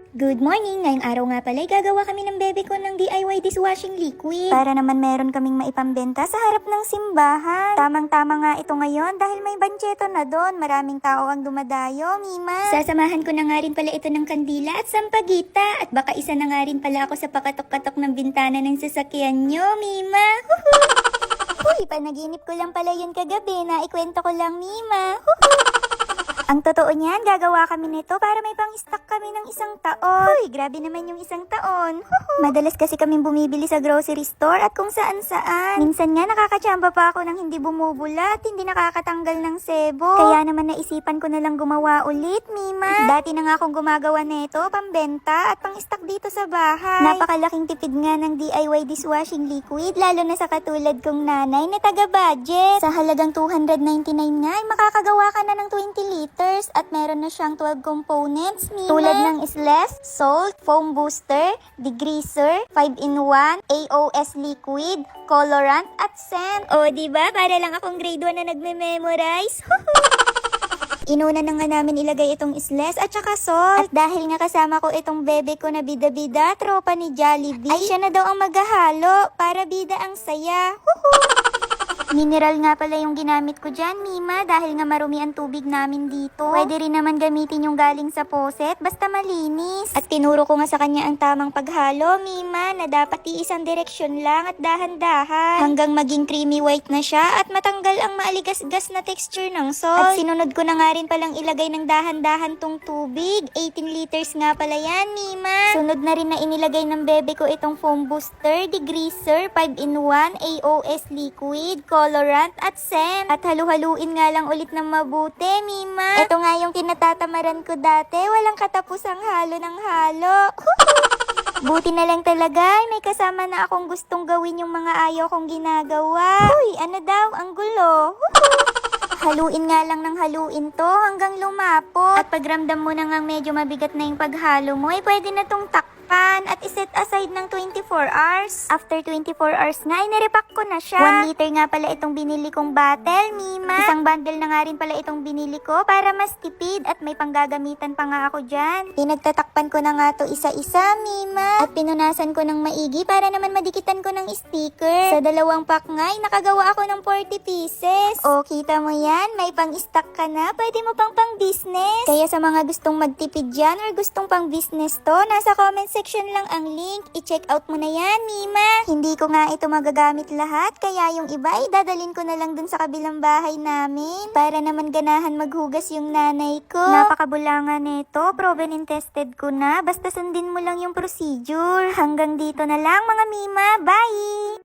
Good morning! Ngayong araw nga pala, gagawa kami ng bebe ko ng DIY dishwashing liquid. Para naman meron kaming maipambenta sa harap ng simbahan. Tamang-tama nga ito ngayon dahil may bancheto na doon. Maraming tao ang dumadayo, Mima. Sasamahan ko na nga rin pala ito ng kandila at sampagita. At baka isa na nga rin pala ako sa pakatok-katok ng bintana ng sasakyan nyo, Mima. Uy, panaginip ko lang pala yun kagabi na ikwento ko lang, Mima. Ang totoo niyan, gagawa kami nito para may pang-stock kami ng isang taon. Uy, grabe naman yung isang taon. Madalas kasi kaming bumibili sa grocery store at kung saan-saan. Minsan nga nakakachamba pa ako ng hindi bumubulat, hindi nakakatanggal ng sebo. Kaya naman naisipan ko na lang gumawa ulit, Mima. Dati na nga akong gumagawa nito, pambenta at pang-stock dito sa bahay. Napakalaking tipid nga ng DIY dishwashing liquid, lalo na sa katulad kong nanay na taga-budget. Sa halagang 299 nga, ay makakagawa ka na ng 20 liters. At meron na siyang 12 components, Mima. Tulad ng SLES, salt, foam booster, degreaser, 5-in-1, AOS liquid, colorant, at scent. O, diba? Para lang akong grade 1 na nagme-memorize. Inuna na nga namin ilagay itong SLES at saka salt. At dahil nga kasama ko itong bebe ko na bida-bida, tropa ni Jollibee, ay siya na daw ang maghahalo para bida ang saya. Mineral nga pala yung ginamit ko dyan, Mima, dahil nga marumi ang tubig namin dito. Pwede rin naman gamitin yung galing sa faucet, basta malinis. At tinuro ko nga sa kanya ang tamang paghalo, Mima, na dapat iisang direksyon lang at dahan-dahan. Hanggang maging creamy white na siya at matanggal ang maaligas-gas na texture ng salt. At sinunod ko na nga rin palang ilagay ng dahan-dahan tong tubig. 18 liters nga pala yan, Mima. Sunod na rin na inilagay ng bebe ko itong foam booster, degreaser, 5-in-1, AOS liquid, colorant at scent. At halu-haluin nga lang ulit ng mabuti, Mima. Ito nga yung kinatatamaran ko dati. Walang katapusang halo ng halo. Buti na lang talaga, may kasama na akong gustong gawin yung mga ayaw kong ginagawa. Uy, ano daw? Ang gulo. Haluin nga lang ng haluin to hanggang lumapot. At pagramdam mo na nga medyo mabigat na yung paghalo mo, ay pwede na tong takpan at iset aside ng 24 hours. After 24 hours nga, nirepack ko na siya. 1 liter nga pala itong binili kong bottle, Mima. Isang bundle na nga rin pala itong binili ko para mas tipid at may panggagamitan pa nga ako dyan. Pinagtatakpan ko na nga to isa-isa, Mima. At pinunasan ko ng maigi para naman madikitan ko ng sticker. Sa 2 pack nga, ay nakagawa ako ng 40 pieces. O, kita mo yan, may pang-stock ka na, pwede mo pang business. Kaya sa mga gustong magtipid dyan or gustong pang business to, nasa comment section lang ang link. I-check out mo na yan, Mima. Hindi ko nga ito magagamit lahat, kaya yung iba ay dadalhin ko na lang dun sa kabilang bahay namin. Para naman ganahan maghugas yung nanay ko. Napakabulanga nito, proven and tested ko na. Basta sundin mo lang yung procedure. Hanggang dito na lang mga Mima, bye!